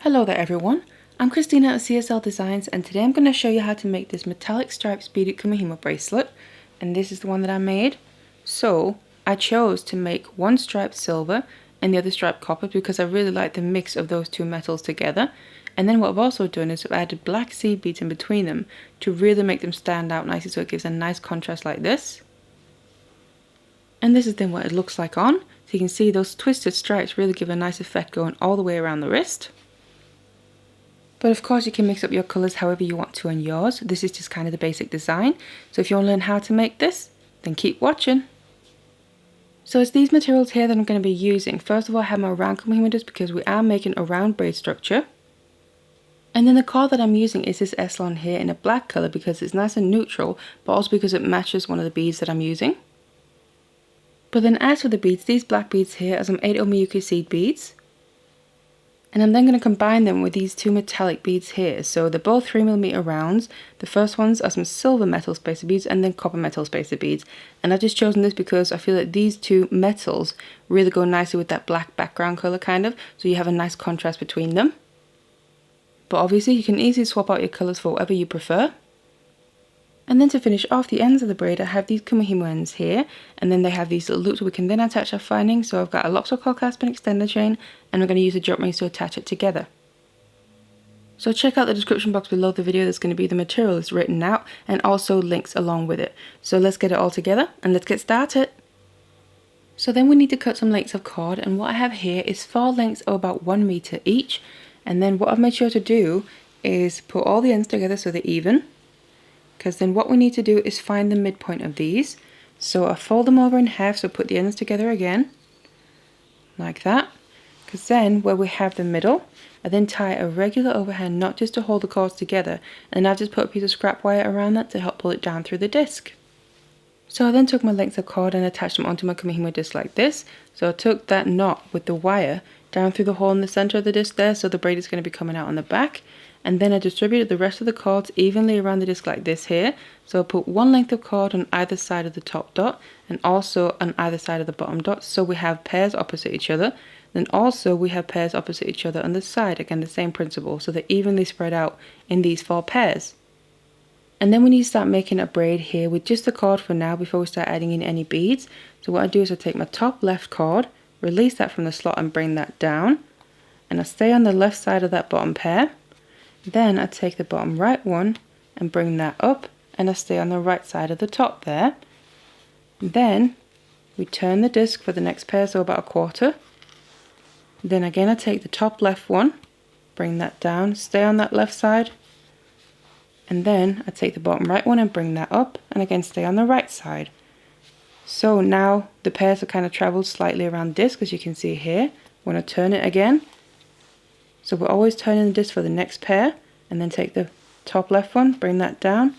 Hello there everyone, I'm Christina at CSLdesigns and today I'm going to show you how to make this metallic stripes beaded kumihimo bracelet, and this is the one that I made. So I chose to make one stripe silver and the other stripe copper because I really like the mix of those two metals together. And then what I've also done is I've added black seed beads in between them to really make them stand out nicely, so it gives a nice contrast like this. And this is then what it looks like on. So you can see those twisted stripes really give a nice effect going all the way around the wrist. But of course you can mix up your colours however you want to on yours. This is just kind of the basic design. So if you want to learn how to make this, then keep watching. So it's these materials here that I'm going to be using. First of all, I have my round kumihimo disc because we are making a round braid structure. And then the cord that I'm using is this s-lon here in a black colour because it's nice and neutral, but also because it matches one of the beads that I'm using. But then as for the beads, these black beads here are some 8 Omiyuki seed beads. And I'm then going to combine them with these two metallic beads here. So they're both 3mm rounds. The first ones are some silver metal spacer beads and then copper metal spacer beads. And I've just chosen this because I feel that these two metals really go nicely with that black background colour kind of. So you have a nice contrast between them. But obviously you can easily swap out your colours for whatever you prefer. And then to finish off the ends of the braid, I have these kumihimo ends here, and then they have these little loops we can then attach our finding. So I've got a lobster coil clasp and extender chain, and we're going to use the drop rings to attach it together. So check out the description box below the video. There's going to be the materials written out and also links along with it. So let's get it all together and let's get started. So then we need to cut some lengths of cord, and what I have here is 4 lengths of about 1 meter each. And then what I've made sure to do is put all the ends together so they're even. Because then what we need to do is find the midpoint of these. So I fold them over in half, so put the ends together again, like that. Because then where we have the middle, I then tie a regular overhand knot just to hold the cords together, and I've just put a piece of scrap wire around that to help pull it down through the disc. So I then took my lengths of cord and attached them onto my kumihimo disc like this. So I took that knot with the wire down through the hole in the center of the disc there, so the braid is going to be coming out on the back. And then I distributed the rest of the cords evenly around the disc like this here. So I put one length of cord on either side of the top dot and also on either side of the bottom dot, so we have pairs opposite each other. Then also we have pairs opposite each other on the side, again the same principle, so they're evenly spread out in these 4 pairs. And then we need to start making a braid here with just the cord for now before we start adding in any beads. So what I do is I take my top left cord, release that from the slot and bring that down, and I stay on the left side of that bottom pair. Then I take the bottom right one and bring that up, and I stay on the right side of the top there. Then we turn the disc for the next pair, so about a quarter. Then again I take the top left one, bring that down, stay on that left side, and then I take the bottom right one and bring that up, and again stay on the right side. So now the pairs have kind of traveled slightly around the disc, as you can see here. When I turn it again, so we're always turning the disc for the next pair, and then take the top left one, bring that down,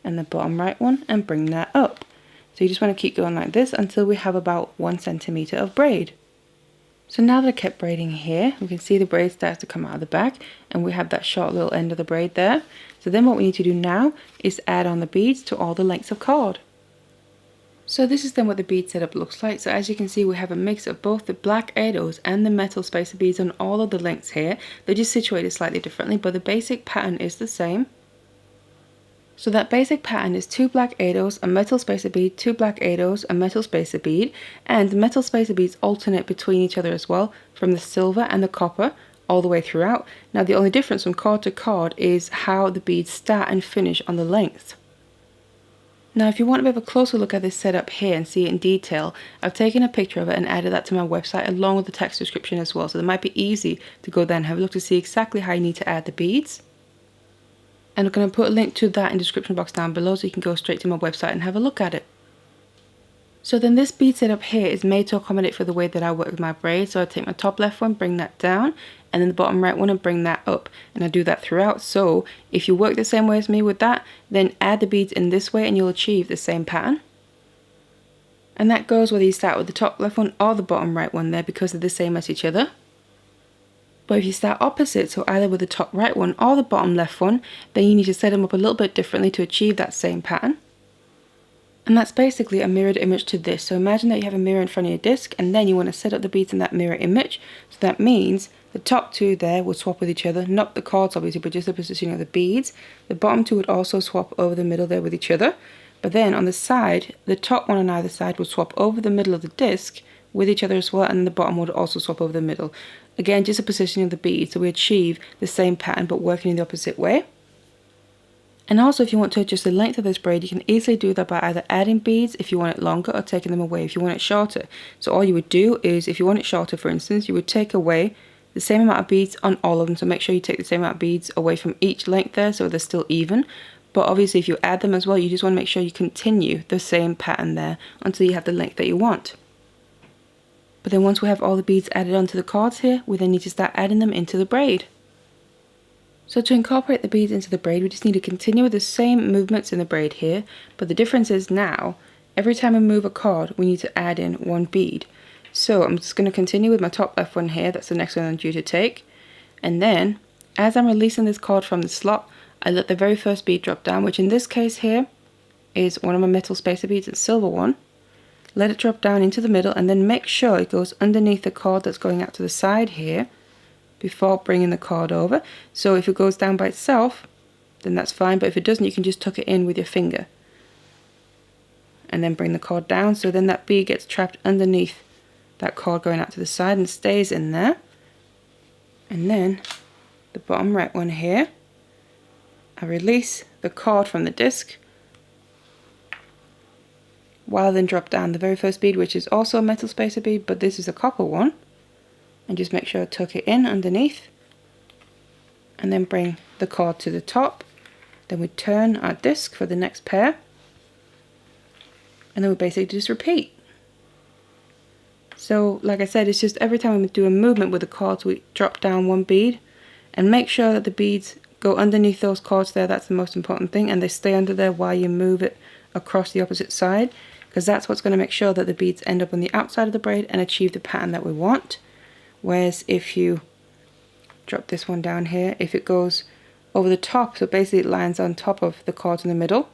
and the bottom right one, and bring that up. So you just want to keep going like this until we have about 1 centimeter of braid. So now that I kept braiding here, we can see the braid starts to come out of the back, and we have that short little end of the braid there. So then what we need to do now is add on the beads to all the lengths of cord. So this is then what the bead setup looks like. So as you can see, we have a mix of both the black eidos and the metal spacer beads on all of the lengths here. They're just situated slightly differently, but the basic pattern is the same. So that basic pattern is 2 black eidos, a metal spacer bead, 2 black eidos, a metal spacer bead, and the metal spacer beads alternate between each other as well, from the silver and the copper all the way throughout. Now the only difference from cord to cord is how the beads start and finish on the length. Now if you want to have a closer look at this setup here and see it in detail, I've taken a picture of it and added that to my website along with the text description as well, so it might be easy to go there and have a look to see exactly how you need to add the beads. And I'm going to put a link to that in the description box down below so you can go straight to my website and have a look at it. So then this bead setup here is made to accommodate for the way that I work with my braid. So I take my top left one, bring that down, and then the bottom right one and bring that up. And I do that throughout. So if you work the same way as me with that, then add the beads in this way and you'll achieve the same pattern. And that goes whether you start with the top left one or the bottom right one there, because they're the same as each other. But if you start opposite, so either with the top right one or the bottom left one, then you need to set them up a little bit differently to achieve that same pattern. And that's basically a mirrored image to this. So imagine that you have a mirror in front of your disc, and then you want to set up the beads in that mirror image. So that means The top two there would swap with each other, not the cords obviously, but just the positioning of the beads. The bottom two would also swap over the middle there with each other. But then on the side, the top one on either side would swap over the middle of the disc with each other as well, and the bottom would also swap over the middle. Again, just a positioning of the beads, so we achieve the same pattern but working in the opposite way. And also, if you want to adjust the length of this braid, you can easily do that by either adding beads if you want it longer, or taking them away if you want it shorter. So all you would do is, if you want it shorter, for instance, you would take away the same amount of beads on all of them. So make sure you take the same amount of beads away from each length there so they're still even. But obviously if you add them as well, you just want to make sure you continue the same pattern there until you have the length that you want. But then once we have all the beads added onto the cords here, we then need to start adding them into the braid. So to incorporate the beads into the braid, we just need to continue with the same movements in the braid here, but the difference is now, every time we move a cord, we need to add in one bead. So I'm just going to continue with my top left one here, that's the next one I'm due to take. And then, as I'm releasing this cord from the slot, I let the very first bead drop down, which in this case here is one of my metal spacer beads, it's a silver one. Let it drop down into the middle and then make sure it goes underneath the cord that's going out to the side here before bringing the cord over. So if it goes down by itself, then that's fine, but if it doesn't, you can just tuck it in with your finger. And then bring the cord down, so then that bead gets trapped underneath that cord going out to the side and stays in there. And then the bottom right one here, I release the cord from the disc while I then drop down the very first bead, which is also a metal spacer bead, but this is a copper one, and just make sure I tuck it in underneath and then bring the cord to the top. Then we turn our disc for the next pair and then we basically just repeat. So like I said, it's just every time we do a movement with the cords, we drop down one bead and make sure that the beads go underneath those cords there. That's the most important thing, and they stay under there while you move it across the opposite side, because that's what's going to make sure that the beads end up on the outside of the braid and achieve the pattern that we want. Whereas if you drop this one down here, if it goes over the top, so basically it lands on top of the cords in the middle,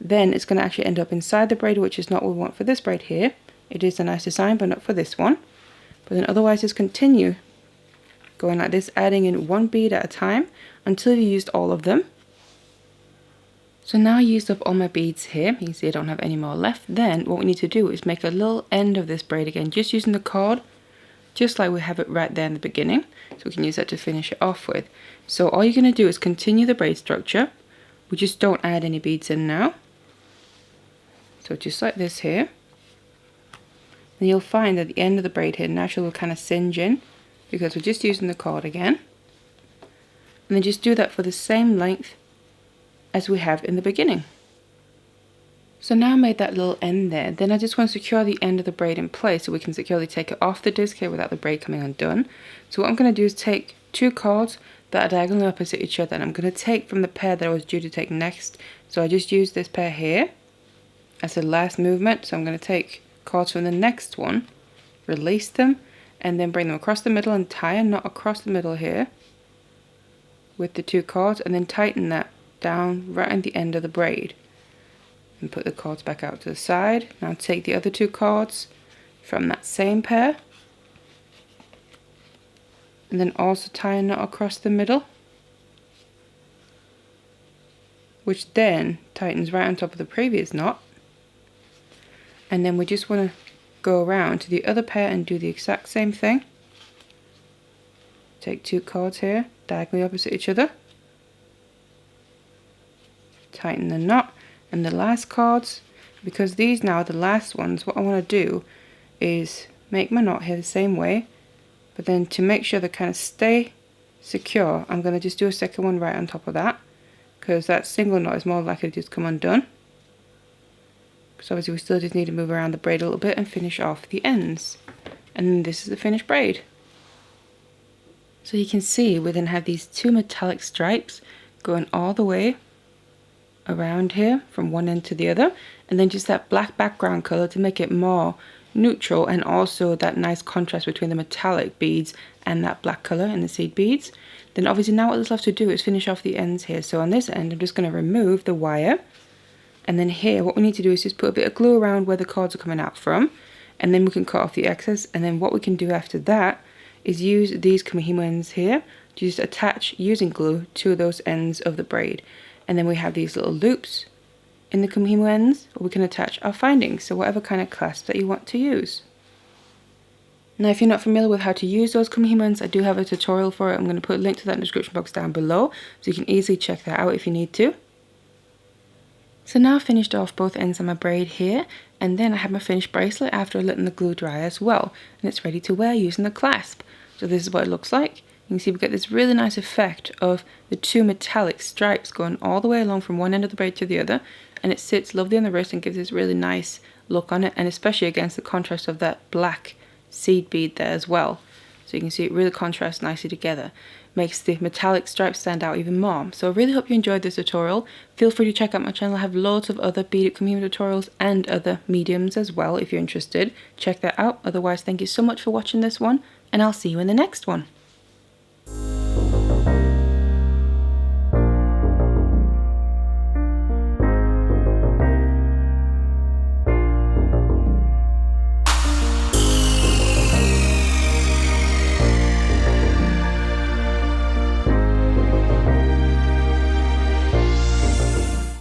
then it's going to actually end up inside the braid, which is not what we want for this braid here. It is a nice design, but not for this one. But then otherwise just continue going like this, adding in one bead at a time until you used all of them. So now I used up all my beads here. You can see I don't have any more left. Then what we need to do is make a little end of this braid again, just using the cord, just like we have it right there in the beginning. So we can use that to finish it off with. So all you're going to do is continue the braid structure. We just don't add any beads in now. So just like this here. And you'll find at the end of the braid here, naturally will kind of singe in because we're just using the cord again. And then just do that for the same length as we have in the beginning. So now I made that little end there. Then I just want to secure the end of the braid in place so we can securely take it off the disc here without the braid coming undone. So what I'm going to do is take two cords that are diagonally opposite each other, and I'm going to take from the pair that I was due to take next. So I just used this pair here as the last movement. So I'm going to take cords from the next one, release them, and then bring them across the middle and tie a knot across the middle here with the two cords, and then tighten that down right at the end of the braid and put the cords back out to the side. Now take the other two cords from that same pair and then also tie a knot across the middle, which then tightens right on top of the previous knot. And then we just want to go around to the other pair and do the exact same thing. Take two cords here, diagonally opposite each other, tighten the knot, and the last cords, because these now are the last ones, what I want to do is make my knot here the same way, but then to make sure they kind of stay secure, I'm going to just do a second one right on top of that, because that single knot is more likely to just come undone. So obviously we still just need to move around the braid a little bit and finish off the ends. And then this is the finished braid. So you can see we then have these two metallic stripes going all the way around here from one end to the other, and then just that black background color to make it more neutral, and also that nice contrast between the metallic beads and that black color in the seed beads. Then obviously now what there's left to do is finish off the ends here. So on this end I'm just going to remove the wire, and then here what we need to do is just put a bit of glue around where the cords are coming out from, and then we can cut off the excess. And then what we can do after that is use these kumihimo ends here to just attach using glue to those ends of the braid. And then we have these little loops in the kumihimo ends where we can attach our findings, so whatever kind of clasp that you want to use. Now if you're not familiar with how to use those kumihimo ends, I do have a tutorial for it. I'm going to put a link to that in the description box down below, so you can easily check that out if you need to. So now I've finished off both ends of my braid here, and then I have my finished bracelet after letting the glue dry as well, and it's ready to wear using the clasp. So this is what it looks like. You can see we get this really nice effect of the two metallic stripes going all the way along from one end of the braid to the other, and it sits lovely on the wrist and gives this really nice look on it, and especially against the contrast of that black seed bead there as well. So you can see it really contrasts nicely together. Makes the metallic stripes stand out even more. So I really hope you enjoyed this tutorial. Feel free to check out my channel. I have loads of other beaded kumihimo tutorials and other mediums as well if you're interested. Check that out. Otherwise, thank you so much for watching this one, and I'll see you in the next one.